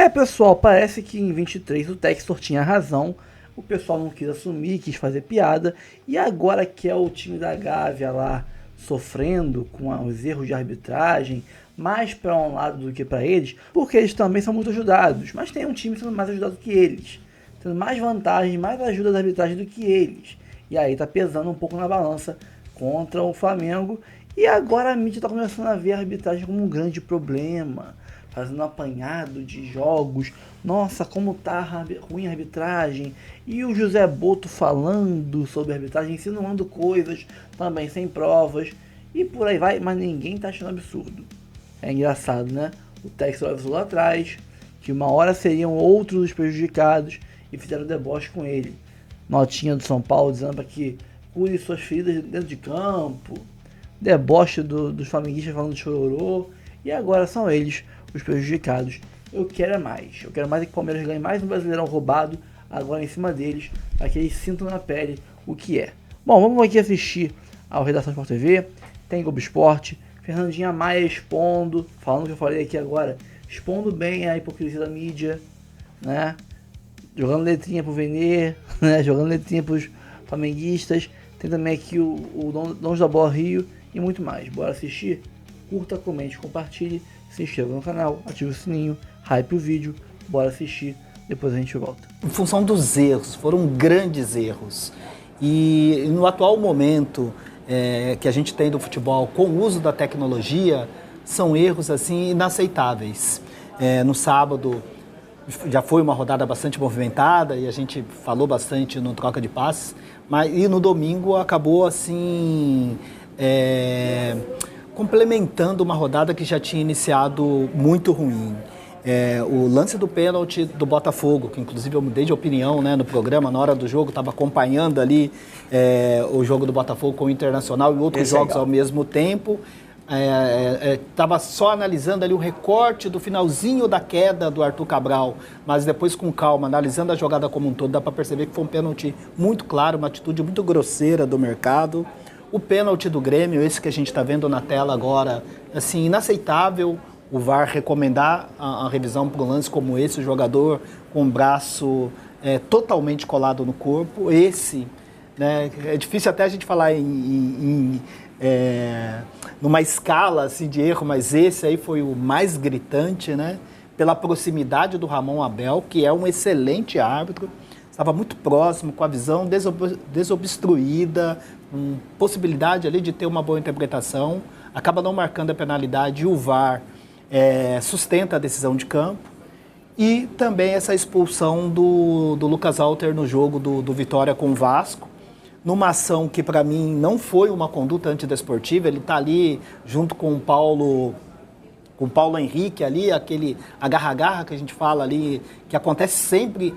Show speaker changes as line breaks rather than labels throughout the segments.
Pessoal, parece que em 23 o Textor tinha razão, o pessoal não quis assumir, quis fazer piada, e agora que é o time da Gávea lá sofrendo com os erros de arbitragem, mais para um lado do que para eles, porque eles também são muito ajudados, mas tem um time sendo mais ajudado que eles, tendo mais vantagens, mais ajuda da arbitragem do que eles, e aí tá pesando um pouco na balança contra o Flamengo, e agora a mídia está começando a ver a arbitragem como um grande problema, fazendo um apanhado de jogos, nossa, como tá ruim a arbitragem, e o José Boto falando sobre a arbitragem, insinuando coisas também sem provas, e por aí vai, mas ninguém tá achando absurdo. É engraçado, né? O Textor avisou lá atrás que uma hora seriam outros os prejudicados e fizeram deboche com ele. Notinha do São Paulo dizendo para que cure suas feridas dentro de campo, deboche dos flamenguistas falando de chororô, e agora são eles os prejudicados. Eu quero mais é que o Palmeiras ganhe mais um Brasileirão roubado agora em cima deles, para que eles sintam na pele o que é. Bom, vamos aqui assistir ao Redação Sport TV, tem Globo Esporte, Fernandinha Maia expondo, falando o que eu falei aqui agora, expondo bem a hipocrisia da mídia, né? Jogando letrinha pro Venê, né? Jogando letrinha pros flamenguistas, tem também aqui o Donos da Bola Rio e muito mais. Bora assistir? Curta, comente, compartilhe, se inscreva no canal, ative o sininho, hype o vídeo, bora assistir, depois a gente volta.
Em função dos erros, foram grandes erros. E no atual momento que a gente tem do futebol com o uso da tecnologia, são erros assim inaceitáveis. No sábado já foi uma rodada bastante movimentada e a gente falou bastante no troca de passes, e no domingo acabou assim complementando uma rodada que já tinha iniciado muito ruim. O lance do pênalti do Botafogo, que inclusive eu mudei de opinião, né, no programa, na hora do jogo, estava acompanhando ali o jogo do Botafogo com o Internacional e outros jogos ao mesmo tempo. Estava só analisando ali o recorte do finalzinho da queda do Arthur Cabral, mas depois com calma, analisando a jogada como um todo, dá para perceber que foi um pênalti muito claro, uma atitude muito grosseira do mercado. O pênalti do Grêmio, esse que a gente está vendo na tela agora, assim, inaceitável. O VAR recomendar a revisão para um lance como esse, o jogador com o braço totalmente colado no corpo. Esse, né, é difícil até a gente falar numa escala assim, de erro, mas esse aí foi o mais gritante, né, pela proximidade do Ramon Abel, que é um excelente árbitro, estava muito próximo, com a visão desobstruída, com possibilidade ali de ter uma boa interpretação, acaba não marcando a penalidade e o VAR sustenta a decisão de campo. E também essa expulsão do Lucas Alter no jogo do Vitória com o Vasco, numa ação que para mim não foi uma conduta antidesportiva. Ele está ali junto com o Paulo Henrique ali, aquele agarra-agarra que a gente fala ali, que acontece sempre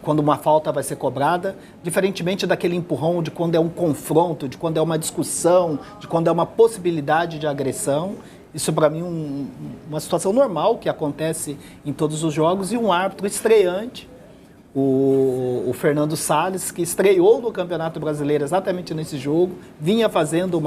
quando uma falta vai ser cobrada, diferentemente daquele empurrão de quando é um confronto, de quando é uma discussão, de quando é uma possibilidade de agressão. Isso para mim uma situação normal que acontece em todos os jogos, e um árbitro estreante, o Fernando Salles, que estreou no Campeonato Brasileiro exatamente nesse jogo, vinha fazendo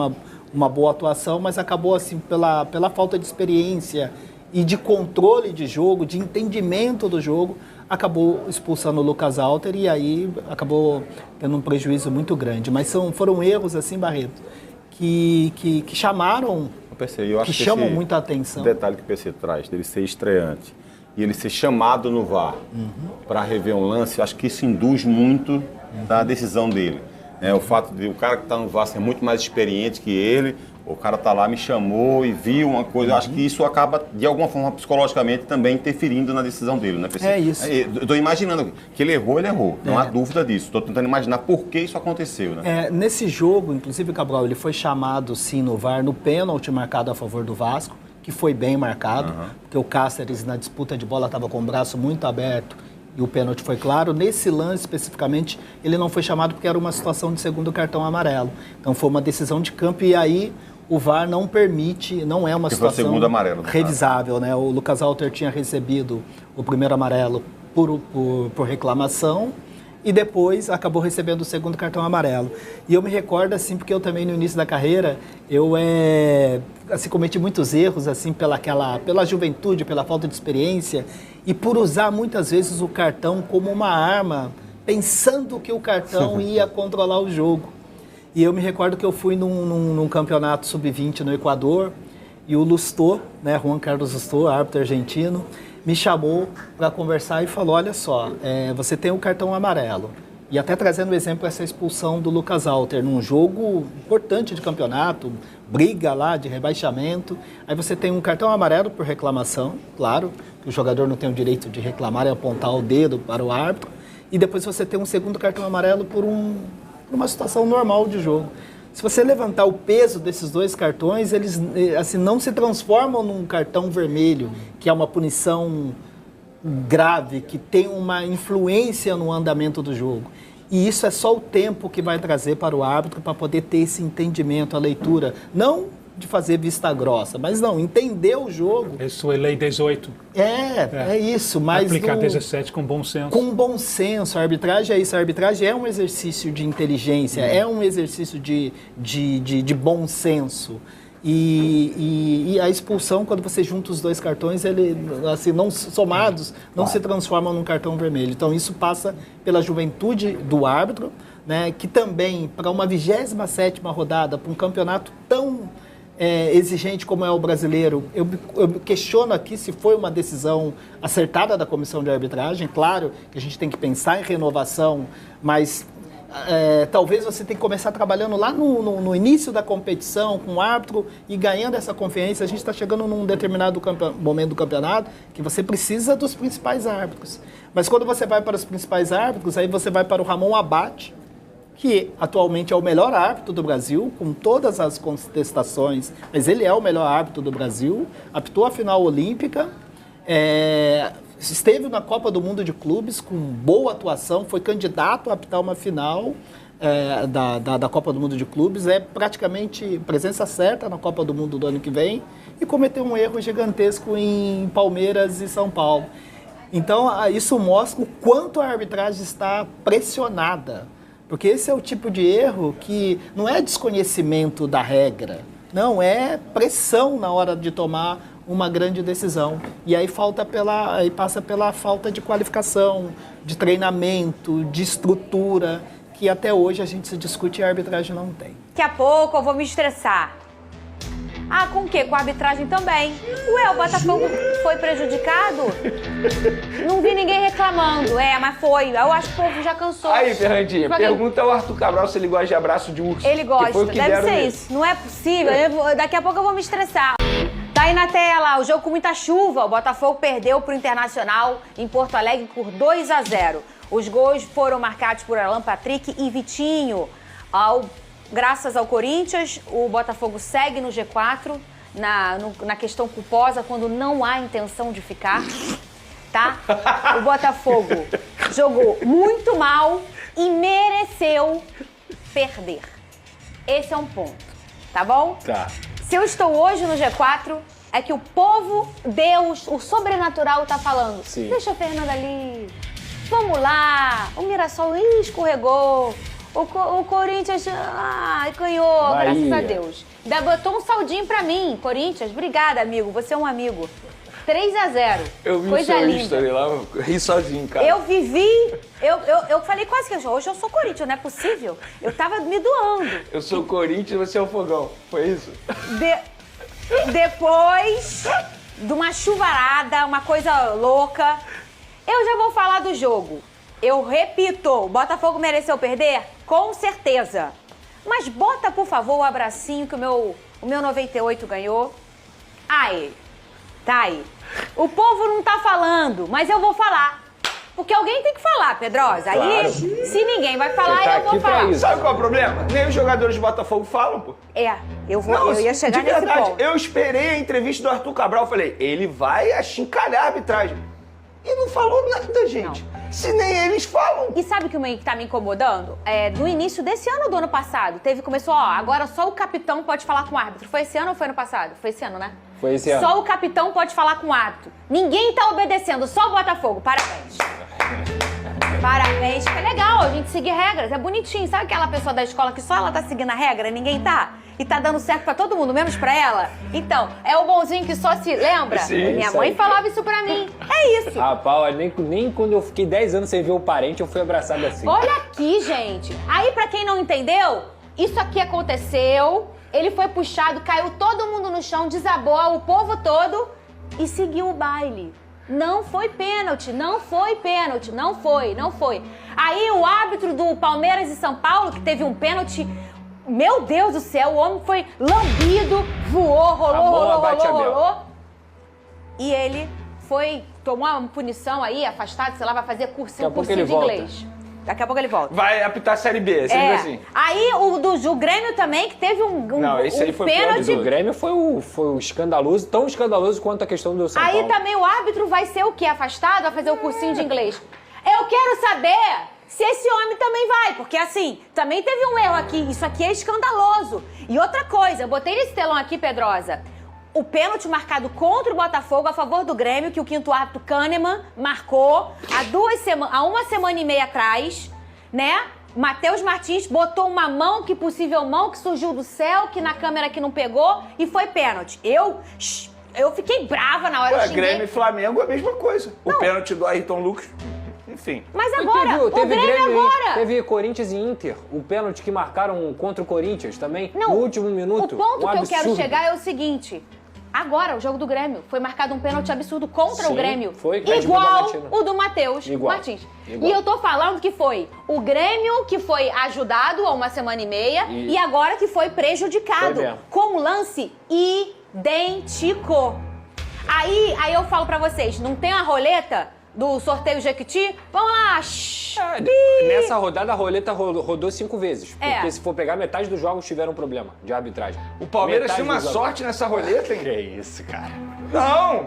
uma boa atuação, mas acabou assim pela falta de experiência e de controle de jogo, de entendimento do jogo, acabou expulsando o Lucas Alter e aí acabou tendo um prejuízo muito grande. Mas foram erros assim, Barreto, que chamaram...
Eu acho que
chamam muita atenção.
O detalhe que o PC traz, dele ser estreante e ele ser chamado no VAR para rever um lance, eu acho que isso induz muito da decisão dele. O fato de o cara que está no VAR ser muito mais experiente que ele, o cara está lá, me chamou e viu uma coisa, eu acho que isso acaba, de alguma forma, psicologicamente, também interferindo na decisão dele, né, PC?
É isso.
Eu estou imaginando que ele errou, não há dúvida disso. Estou tentando imaginar por que isso aconteceu, né?
Nesse jogo, inclusive, Cabral, ele foi chamado, sim, no VAR, no pênalti marcado a favor do Vasco, que foi bem marcado, porque o Cáceres, na disputa de bola, estava com o braço muito aberto e o pênalti foi claro. Nesse lance, especificamente, ele não foi chamado porque era uma situação de segundo cartão amarelo. Então, foi uma decisão de campo e aí o VAR não permite, não é uma situação
amarelo,
revisável, né? O Lucas Alter tinha recebido o primeiro amarelo por reclamação e depois acabou recebendo o segundo cartão amarelo. E eu me recordo, assim, porque eu também no início da carreira, eu assim, cometi muitos erros, assim, pela juventude, pela falta de experiência, e por usar muitas vezes o cartão como uma arma, pensando que o cartão ia controlar o jogo. E eu me recordo que eu fui num campeonato sub-20 no Equador, e o Lustó, né, Juan Carlos Lustó, árbitro argentino, me chamou para conversar e falou, olha só, você tem um cartão amarelo. E até trazendo o exemplo essa expulsão do Lucas Alter num jogo importante de campeonato, briga lá de rebaixamento. Aí você tem um cartão amarelo por reclamação, claro, que o jogador não tem o direito de reclamar e apontar o dedo para o árbitro. E depois você tem um segundo cartão amarelo por uma situação normal de jogo. Se você levantar o peso desses dois cartões, eles assim, não se transformam num cartão vermelho, que é uma punição grave, que tem uma influência no andamento do jogo. E isso é só o tempo que vai trazer para o árbitro para poder ter esse entendimento, a leitura. Não de fazer vista grossa, mas não, entender o jogo.
Isso é lei 18.
É isso. Mas
aplicar 17 com bom senso.
Com bom senso. A arbitragem é isso. A arbitragem é um exercício de inteligência, é um exercício de bom senso. E a expulsão, quando você junta os dois cartões, ele, assim, não somados, não se transformam num cartão vermelho. Então, isso passa pela juventude do árbitro, né, que também, para uma 27ª rodada, para um campeonato tão exigente como é o brasileiro, eu questiono aqui se foi uma decisão acertada da comissão de arbitragem. Claro que a gente tem que pensar em renovação, mas talvez você tenha que começar trabalhando lá no início da competição com o árbitro e ganhando essa confiança. A gente está chegando num determinado momento do campeonato que você precisa dos principais árbitros. Mas quando você vai para os principais árbitros, aí você vai para o Ramon Abate, que atualmente é o melhor árbitro do Brasil, com todas as contestações, mas ele é o melhor árbitro do Brasil, apitou a final olímpica, esteve na Copa do Mundo de Clubes com boa atuação, foi candidato a apitar uma final da Copa do Mundo de Clubes, é praticamente presença certa na Copa do Mundo do ano que vem, e cometeu um erro gigantesco em Palmeiras e São Paulo. Então, isso mostra o quanto a arbitragem está pressionada. Porque esse é o tipo de erro que não é desconhecimento da regra, não, é pressão na hora de tomar uma grande decisão. E aí passa pela falta de qualificação, de treinamento, de estrutura, que até hoje a gente se discute e a arbitragem não tem.
Daqui a pouco eu vou me estressar. Ah, com o quê? Com a arbitragem também. Ué, o Botafogo foi prejudicado? Não vi ninguém reclamando. Mas foi. Eu acho que o povo já cansou.
Aí, Fernandinha, pergunta ao Arthur Cabral se ele gosta de abraço de urso.
Ele gosta, deve ser isso. Não é possível. Daqui a pouco eu vou me estressar. Tá aí na tela, o jogo com muita chuva. O Botafogo perdeu pro Internacional em Porto Alegre por 2-0. Os gols foram marcados por Alan Patrick e Vitinho. Graças ao Corinthians, o Botafogo segue no G4, na questão culposa, quando não há intenção de ficar, tá? O Botafogo jogou muito mal e mereceu perder. Esse é um ponto, tá bom?
Tá.
Se eu estou hoje no G4, é que o povo, Deus, o sobrenatural tá falando.
Sim.
Deixa a Fernanda ali, vamos lá, o Mirassol escorregou. O Corinthians, ganhou, graças a Deus. Ainda botou um saldinho pra mim, Corinthians. Obrigada, amigo, você é um amigo. 3-0.
Eu vi
coisa
o seu
linda.
history lá, eu ri sozinho, cara.
Eu vivi, eu falei quase que hoje eu sou Corinthians, não é possível. Eu tava me doando.
Eu sou Corinthians, você é o Fogão, foi isso?
Depois de uma chuvarada, uma coisa louca, eu já vou falar do jogo. Eu repito, o Botafogo mereceu perder? Com certeza. Mas bota, por favor, o abracinho que o meu 98 ganhou. Aí, tá aí. O povo não tá falando, mas eu vou falar. Porque alguém tem que falar, Pedrosa. Aí,
Claro.
se ninguém vai falar,
Você tá
eu vou
aqui pra
falar.
isso. Sabe qual é o problema? Nem os jogadores do Botafogo falam, pô.
Eu ia chegar
de
nesse
verdade,
ponto.
eu esperei a entrevista do Arthur Cabral, falei, ele vai achincalhar a arbitragem. E não falou nada, gente.
Não.
Se nem eles falam.
E sabe o que tá me incomodando? No início desse ano ou do ano passado, começou, agora só o capitão pode falar com o árbitro. Foi esse ano ou foi ano passado? Foi esse ano, né?
Foi esse ano.
Só o capitão pode falar com o árbitro. Ninguém tá obedecendo, só o Botafogo. Parabéns. Parabéns, que é legal a gente seguir regras, é bonitinho. Sabe aquela pessoa da escola que só ela tá seguindo a regra, ninguém tá? E tá dando certo pra todo mundo, menos pra ela? Então, é o bonzinho que só se lembra?
Sim,
Minha mãe falava isso pra mim. É isso.
Rapaz, nem quando eu fiquei 10 anos sem ver o parente, eu fui abraçado assim.
Olha aqui, gente. Aí, pra quem não entendeu, isso aqui aconteceu, ele foi puxado, caiu todo mundo no chão, desabou o povo todo e seguiu o baile. Não foi pênalti, não foi pênalti, não foi. Aí o árbitro do Palmeiras e São Paulo, que teve um pênalti, meu Deus do céu, o homem foi lambido, voou, rolou. E ele tomou uma punição aí, afastado, sei lá, vai fazer cursinho de inglês. Daqui a pouco ele volta.
Vai apitar a Série B, sempre assim.
Aí o Grêmio também, que teve um
esse aí foi
pênalti.
O Grêmio foi o escandaloso, tão escandaloso quanto a questão do São Paulo.
Aí também o árbitro vai ser o quê? Afastado? Vai fazer o cursinho de inglês. Eu quero saber se esse homem também vai, porque assim, também teve um erro aqui. Isso aqui é escandaloso. E outra coisa, eu botei nesse telão aqui, Pedrosa, o pênalti marcado contra o Botafogo a favor do Grêmio, que o quinto árbitro Kahneman marcou há uma semana e meia atrás, né? Matheus Martins botou uma mão, que possível mão, que surgiu do céu, que na câmera que não pegou, e foi pênalti. Eu fiquei brava na hora.
Grêmio e Flamengo é a mesma coisa.
Não.
O pênalti do Ayrton Lucas, enfim.
Mas agora,
teve
o Grêmio agora...
Teve Corinthians e Inter, o pênalti que marcaram contra o Corinthians também,
Não,
no último minuto.
O ponto que eu
absurdo.
quero chegar é o seguinte... Agora, o jogo do Grêmio, foi marcado um pênalti absurdo contra o Grêmio.
Foi,
igual o do Matheus Martins.
Igual.
E eu tô falando que foi o Grêmio que foi ajudado há uma semana e meia e agora que foi prejudicado.
Foi
com um lance idêntico. Aí eu falo pra vocês, não tem a roleta do sorteio Jequiti? Vamos lá!
Nessa rodada, a roleta rodou 5 vezes.
É.
Porque se for pegar, metade dos jogos tiveram um problema de arbitragem.
O Palmeiras
Metade
tem uma
dos jogos.
sorte nessa roleta, hein?
Que isso, cara.
Não!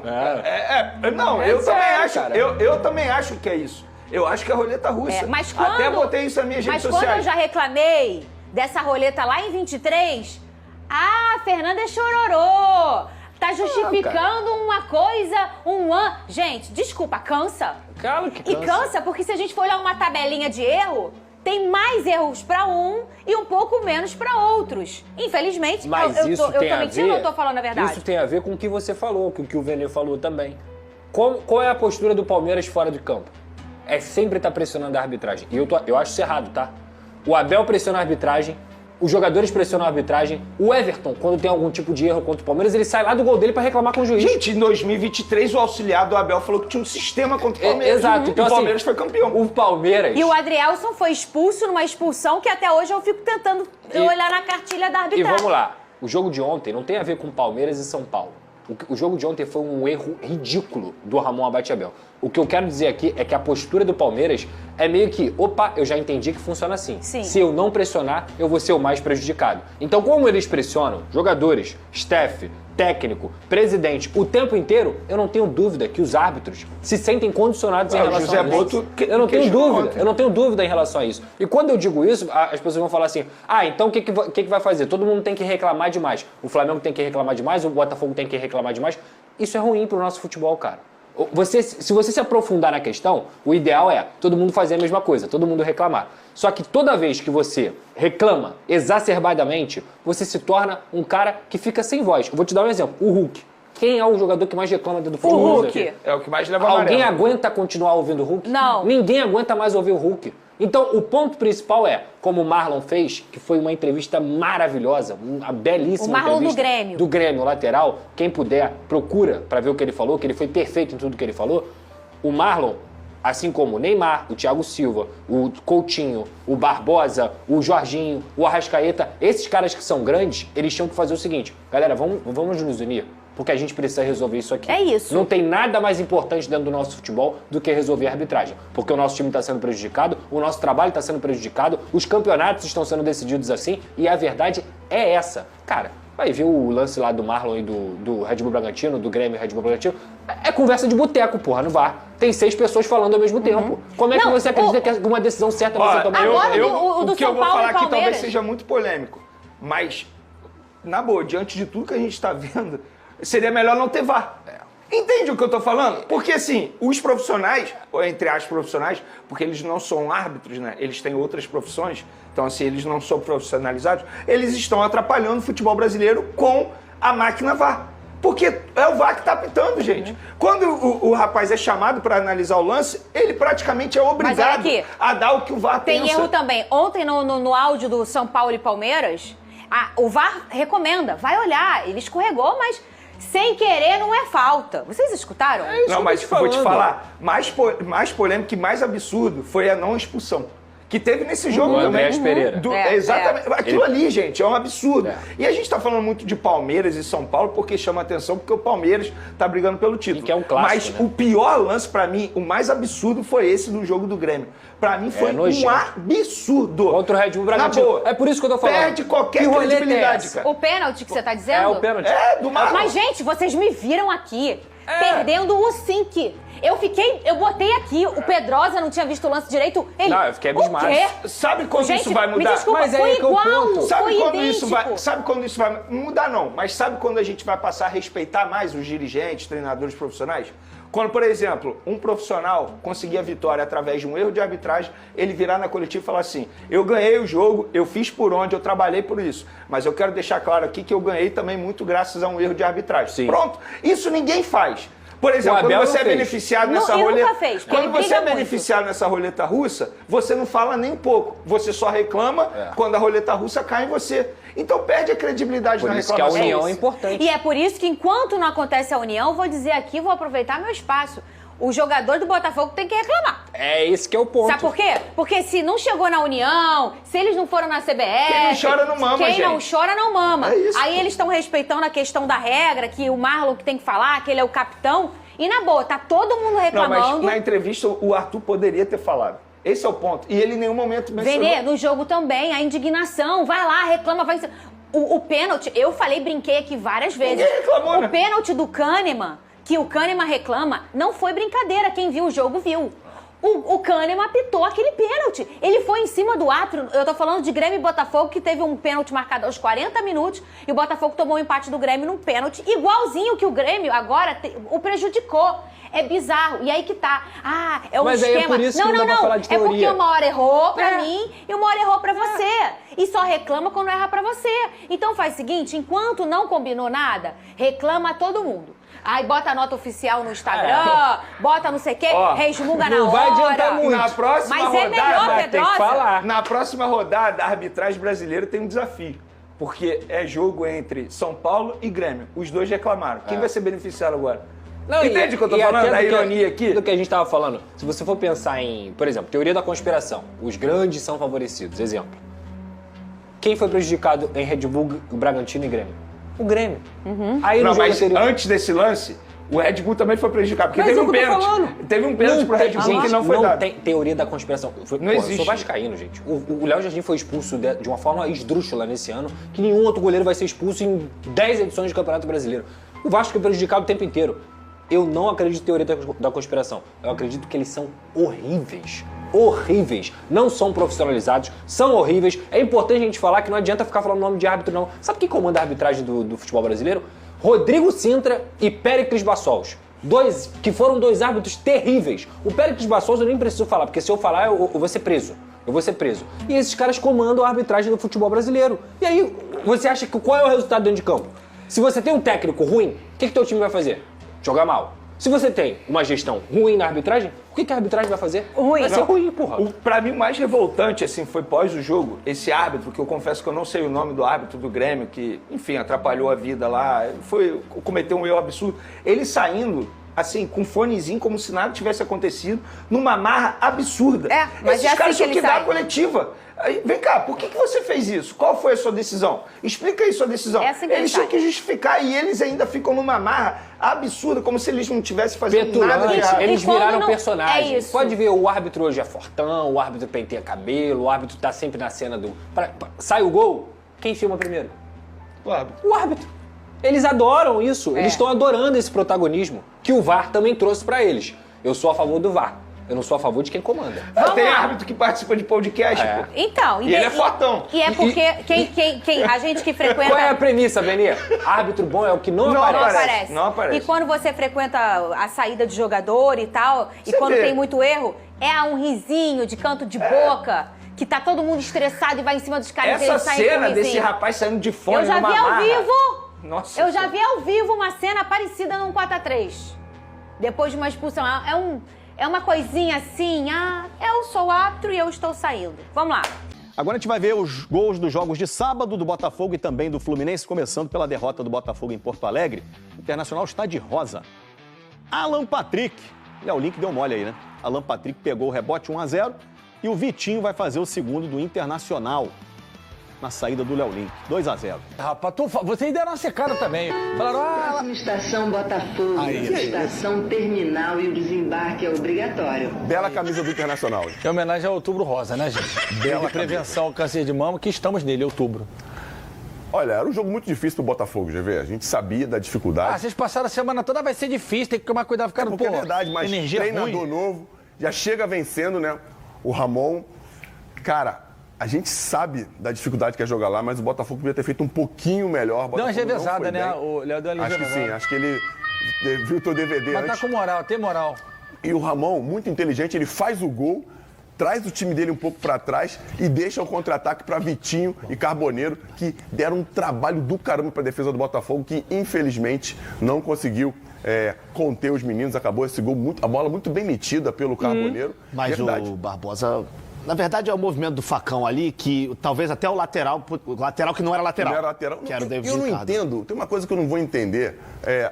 Não, eu também
sério,
acho.
cara.
Eu também acho que é isso. Eu acho que é a roleta russa.
Mas quando,
Até botei isso nas minhas redes
Mas
sociais.
quando eu já reclamei dessa roleta lá em 23, Fernanda é chororô. Tá justificando uma coisa, Gente, desculpa, cansa.
Claro que cansa.
E cansa porque se a gente for olhar uma tabelinha de erro, tem mais erros pra um e um pouco menos pra outros. Infelizmente,
Mas
eu
isso
tô
tem a
mentindo
ver,
ou tô falando a verdade?
Isso tem a ver com o que você falou, com o que o Vene falou também. Qual é a postura do Palmeiras fora de campo? É sempre estar pressionando a arbitragem. E eu acho isso errado, tá? O Abel pressiona a arbitragem, os jogadores pressionam a arbitragem. O Everton, quando tem algum tipo de erro contra o Palmeiras, ele sai lá do gol dele pra reclamar com o juiz.
Gente, em 2023 o auxiliar do Abel falou que tinha um sistema contra o Palmeiras.
Exato. Então,
o Palmeiras foi campeão.
O Palmeiras...
E o Adrielson foi expulso numa expulsão que até hoje eu fico tentando olhar na cartilha da arbitragem.
E vamos lá. O jogo de ontem não tem a ver com Palmeiras e São Paulo. O jogo de ontem foi um erro ridículo do Ramon Abate-Abel. O que eu quero dizer aqui é que a postura do Palmeiras é meio que, eu já entendi que funciona assim.
Sim.
Se eu não pressionar, eu vou ser o mais prejudicado. Então, como eles pressionam jogadores, staff, técnico, presidente, o tempo inteiro, eu não tenho dúvida que os árbitros se sentem condicionados em relação
José
a isso.
Boto
Eu não tenho
questionou
dúvida,
ontem.
eu não tenho dúvida em relação a isso. E quando eu digo isso, as pessoas vão falar assim, então o que vai fazer? Todo mundo tem que reclamar demais. O Flamengo tem que reclamar demais, o Botafogo tem que reclamar demais. Isso é ruim pro nosso futebol, cara. Se você se aprofundar na questão, o ideal é todo mundo fazer a mesma coisa, todo mundo reclamar. Só que toda vez que você reclama exacerbadamente, você se torna um cara que fica sem voz. Eu vou te dar um exemplo. O Hulk. Quem é o jogador que mais reclama dentro do futebol?
O Hulk.
É o que mais leva
Alguém
amarelo.
aguenta continuar ouvindo o Hulk?
Não.
Ninguém aguenta mais ouvir o Hulk. Então, o ponto principal é, como o Marlon fez, que foi uma entrevista maravilhosa, uma belíssima
O Marlon
entrevista.
do Grêmio.
Do Grêmio, lateral. Quem puder, procura pra ver o que ele falou, que ele foi perfeito em tudo que ele falou. O Marlon, assim como o Neymar, o Thiago Silva, o Coutinho, o Barbosa, o Jorginho, o Arrascaeta, esses caras que são grandes, eles tinham que fazer o seguinte, galera, vamos nos unir, porque a gente precisa resolver isso aqui.
É isso.
Não tem nada mais importante dentro do nosso futebol do que resolver a arbitragem, porque o nosso time está sendo prejudicado, o nosso trabalho está sendo prejudicado, os campeonatos estão sendo decididos assim, e a verdade é essa. Cara, vai ver o lance lá do Marlon e do Red Bull Bragantino, do Grêmio e Red Bull Bragantino. É conversa de boteco, porra, no VAR. Tem 6 pessoas falando ao mesmo tempo. Como é que
Não,
você acredita que uma decisão certa vai ser tomada?
Agora, o do
o que
São
eu vou
Paulo
falar
e
aqui talvez
Palmeiras.
seja muito polêmico, mas, na boa, diante de tudo que a gente está vendo, seria melhor não ter VAR. Entende o que eu tô falando? Porque assim, os profissionais, ou entre as profissionais, porque eles não são árbitros, né? Eles têm outras profissões, então assim, eles não são profissionalizados, eles estão atrapalhando o futebol brasileiro com a máquina VAR. Porque é o VAR que tá apitando, gente. Quando o rapaz é chamado para analisar o lance, ele praticamente é obrigado a dar o que o VAR pensa.
Tem erro também. Ontem, no áudio do São Paulo e Palmeiras, o VAR recomenda, vai olhar, ele escorregou, mas sem querer não é falta. Vocês escutaram?
Não, mas vou te falar, mais polêmico e mais absurdo foi a não expulsão. Que teve nesse jogo também.
Andrés Pereira.
Exatamente. Aquilo ali, gente, é um absurdo. E a gente tá falando muito de Palmeiras e São Paulo porque chama atenção, porque o Palmeiras tá brigando pelo título.
E que é um clássico,
mas
né?
o pior lance pra mim, o mais absurdo foi esse do jogo do Grêmio. Pra mim foi um absurdo.
Contra o Red Bull Bragantino.
Na boa.
É por isso que eu tô falando.
Perde qualquer credibilidade, cara.
O pênalti que você tá dizendo?
É o pênalti.
Do Marlon.
Mas, gente, vocês me viram aqui, perdendo o Sink. Eu botei aqui, o Pedrosa não tinha visto o lance direito. Ele,
não, eu fiquei abismado.
O quê?
Sabe quando
Gente,
isso vai mudar?
Me desculpa,
mas
foi
aí que é o
igual,
ponto.
Sabe
foi
quando
idêntico.
sabe quando isso vai mudar não, mas sabe quando a gente vai passar a respeitar mais os dirigentes, treinadores profissionais? Quando, por exemplo, um profissional conseguir a vitória através de um erro de arbitragem, ele virar na coletiva e falar assim, eu ganhei o jogo, eu fiz por onde, eu trabalhei por isso, mas eu quero deixar claro aqui que eu ganhei também muito graças a um erro de arbitragem.
Sim.
Pronto, isso ninguém faz. Por exemplo, quando você é beneficiado nessa roleta. Quando você é beneficiado nessa roleta russa, você não fala nem um pouco. Você só reclama quando a roleta russa cai em você. Então perde a credibilidade na reclamação.
Por isso que a união é importante.
E é por isso que enquanto não acontece a união, vou dizer aqui, vou aproveitar meu espaço. O jogador do Botafogo tem que reclamar.
É esse que é o ponto.
Sabe por quê? Porque se não chegou na União, se eles não foram na CBF...
Quem não chora não mama,
Quem
gente.
não chora não mama.
É isso,
aí
pô.
eles estão respeitando a questão da regra, que o Marlon que tem que falar, que ele é o capitão. E na boa, tá todo mundo reclamando.
Não, mas na entrevista o Arthur poderia ter falado. Esse é o ponto. E ele em nenhum momento mencionou.
Vene, no jogo também, a indignação. Vai lá, reclama, vai... O pênalti, eu falei, brinquei aqui várias vezes.
Ninguém reclamou, né?
O pênalti do Kahneman, que o Kahneman reclama, não foi brincadeira. Quem viu o jogo viu. O Kahneman apitou aquele pênalti. Ele foi em cima do árbitro. Eu tô falando de Grêmio e Botafogo, que teve um pênalti marcado aos 40 minutos e o Botafogo tomou o empate do Grêmio num pênalti igualzinho que o Grêmio agora o prejudicou. É bizarro. E aí que tá. É um
Mas
esquema.
Aí é por isso que não dá pra falar de
É
teoria.
porque uma hora errou pra mim e uma hora errou pra você. E só reclama quando erra pra você. Então faz o seguinte, enquanto não combinou nada, reclama todo mundo. Aí bota a nota oficial no Instagram, bota não sei o quê, resmunga na hora.
Não vai adiantar muito.
Na próxima
Mas é melhor,
rodada,
tem que
Pedrosa.
falar.
Na próxima rodada, a arbitragem brasileira tem um desafio. Porque é jogo entre São Paulo e Grêmio. Os dois reclamaram. Quem vai ser beneficiado agora?
Não,
Entende o que eu tô
e
falando?
até
A
do que-
ironia aqui?
Do que a gente tava falando. Se você for pensar em, por exemplo, teoria da conspiração. Os grandes são favorecidos. Exemplo. Quem foi prejudicado em Red Bull, Bragantino e Grêmio? O Grêmio. Aí no
Não,
jogo
mas
anterior...
antes desse lance, o Red Bull também foi prejudicado. Porque
Mas
teve
é
um
o que eu tô
pênalti.
falando.
Teve um pênalti pro Red Bull
Gente,
que não foi dado.
tem teoria da conspiração.
Não existe.
Eu sou vascaíno, gente. O Léo Jardim foi expulso de uma forma esdrúxula nesse ano, que nenhum outro goleiro vai ser expulso em 10 edições do Campeonato Brasileiro. O Vasco foi prejudicado o tempo inteiro. Eu não acredito em teoria da conspiração. Eu acredito que eles são horríveis. Horríveis. Não são profissionalizados, são horríveis. É importante a gente falar que não adianta ficar falando nome de árbitro, não. Sabe quem comanda a arbitragem do futebol brasileiro? Rodrigo Sintra e Péricles Bassols. Que foram dois árbitros terríveis. O Péricles Bassols eu nem preciso falar, porque se eu falar eu vou ser preso. Eu vou ser preso. E esses caras comandam a arbitragem do futebol brasileiro. E aí, você acha que qual é o resultado dentro de campo? Se você tem um técnico ruim, o que teu time vai fazer? Jogar mal. Se você tem uma gestão ruim na arbitragem, o que a arbitragem vai fazer?
Ruim.
Vai ser ruim, porra.
Pra mim, o mais revoltante, assim, foi pós o jogo, esse árbitro, que eu confesso que eu não sei o nome do árbitro do Grêmio, que, enfim, atrapalhou a vida lá, cometeu um erro absurdo. Ele saindo, assim, com um fonezinho, como se nada tivesse acontecido, numa marra absurda.
Mas
esses
é assim
caras
que
tinham
ele
que dar
sai.
a coletiva. Aí, vem cá, por que você fez isso? Qual foi a sua decisão? Explica aí sua decisão.
É assim que
eles
ele
tinham
sai.
que justificar e eles ainda ficam numa marra absurda, como se eles não tivessem fazendo nada de
Petulante,
errado.
eles
E quando
viraram
não-
personagens.
é isso.
Pode ver, o árbitro hoje é fortão, o árbitro penteia cabelo, o árbitro tá sempre na cena do... Sai o gol, quem filma primeiro?
O árbitro.
O árbitro. Eles adoram isso, eles estão adorando esse protagonismo, que o VAR também trouxe pra eles. Eu sou a favor do VAR. Eu não sou a favor de quem comanda.
Tem árbitro que participa de podcast, pô.
Então,
E ele é fortão.
E é porque a gente que frequenta...
Qual é a premissa, Beni? Árbitro bom é o que não aparece.
Não aparece.
E quando você frequenta a saída de jogador e tal, e quando
vê.
tem muito erro, é um risinho de canto de boca, que tá todo mundo estressado e vai em cima dos caras e
Essa
eles saem com
cena
risinho.
desse rapaz saindo de fone
Eu já
numa
vi ao
marra.
vivo!
Nossa
Eu já
Senhora.
vi ao vivo uma cena parecida num 4x3. Depois de uma expulsão. É uma coisinha assim, eu sou árbitro e eu estou saindo. Vamos lá.
Agora a gente vai ver os gols dos jogos de sábado do Botafogo e também do Fluminense, começando pela derrota do Botafogo em Porto Alegre. O Internacional está de rosa. Alan Patrick. Léo Link deu mole aí, né? Alan Patrick pegou o rebote 1-0 e o Vitinho vai fazer o segundo do Internacional na saída do Léo Link. 2-0.
Rapaz, vocês deram uma secada também. Falaram,
Próxima estação Botafogo, estação terminal e o desembarque é obrigatório.
Bela camisa do Internacional.
é homenagem ao Outubro Rosa, né, gente?
Bela
de prevenção ao câncer de mama, que estamos nele, outubro.
Olha, era um jogo muito difícil pro Botafogo, GV. A gente sabia da dificuldade.
Vocês passaram a semana toda, vai ser difícil, tem que tomar cuidado, ficar
Porque é verdade, mas
energia
treinador
ruim.
novo, já chega vencendo, né? O Ramon. Cara, a gente sabe da dificuldade que é jogar lá, mas o Botafogo podia ter feito um pouquinho melhor. O
Deu uma
Botafogo não
revezada,
foi
né?
bem.
O Léo deu uma
Acho que
revezada.
sim, acho que ele viu o teu DVD
Mas
antes.
tá com moral, tem moral.
E o Ramon, muito inteligente, ele faz o gol, traz o time dele um pouco para trás e deixa o contra-ataque para Vitinho e Carboneiro, que deram um trabalho do caramba para a defesa do Botafogo, que infelizmente não conseguiu conter os meninos. Acabou esse gol, a bola muito bem metida pelo Carboneiro.
Mas
Verdade.
o Barbosa, na verdade, é o movimento do facão ali, que talvez até o lateral que não era lateral.
Não era lateral.
Que era o David
Eu não
Ricardo.
entendo, tem uma coisa que eu não vou entender.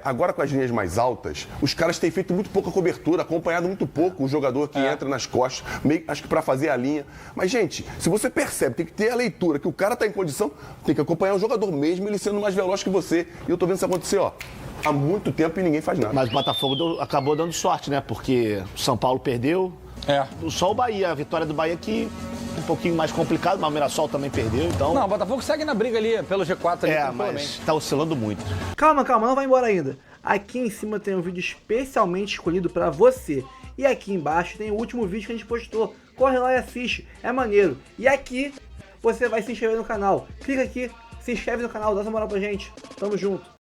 Agora com as linhas mais altas, os caras têm feito muito pouca cobertura, acompanhado muito pouco o jogador que entra nas costas, acho que para fazer a linha. Mas, gente, se você percebe, tem que ter a leitura, que o cara tá em condição, tem que acompanhar o jogador mesmo, ele sendo mais veloz que você. E eu tô vendo isso acontecer, ó, há muito tempo e ninguém faz nada.
Mas o Botafogo acabou dando sorte, né? Porque o São Paulo perdeu. Só o Bahia, a vitória do Bahia que um pouquinho mais complicado, mas o Mirassol também perdeu, então...
Não, o Botafogo segue na briga ali, pelo G4 ali,
mas
tranquilamente.
tá oscilando muito.
Calma, não vai embora ainda. Aqui em cima tem um vídeo especialmente escolhido pra você. E aqui embaixo tem o último vídeo que a gente postou. Corre lá e assiste, é maneiro. E aqui você vai se inscrever no canal. Clica aqui, se inscreve no canal, dá essa moral pra gente. Tamo junto.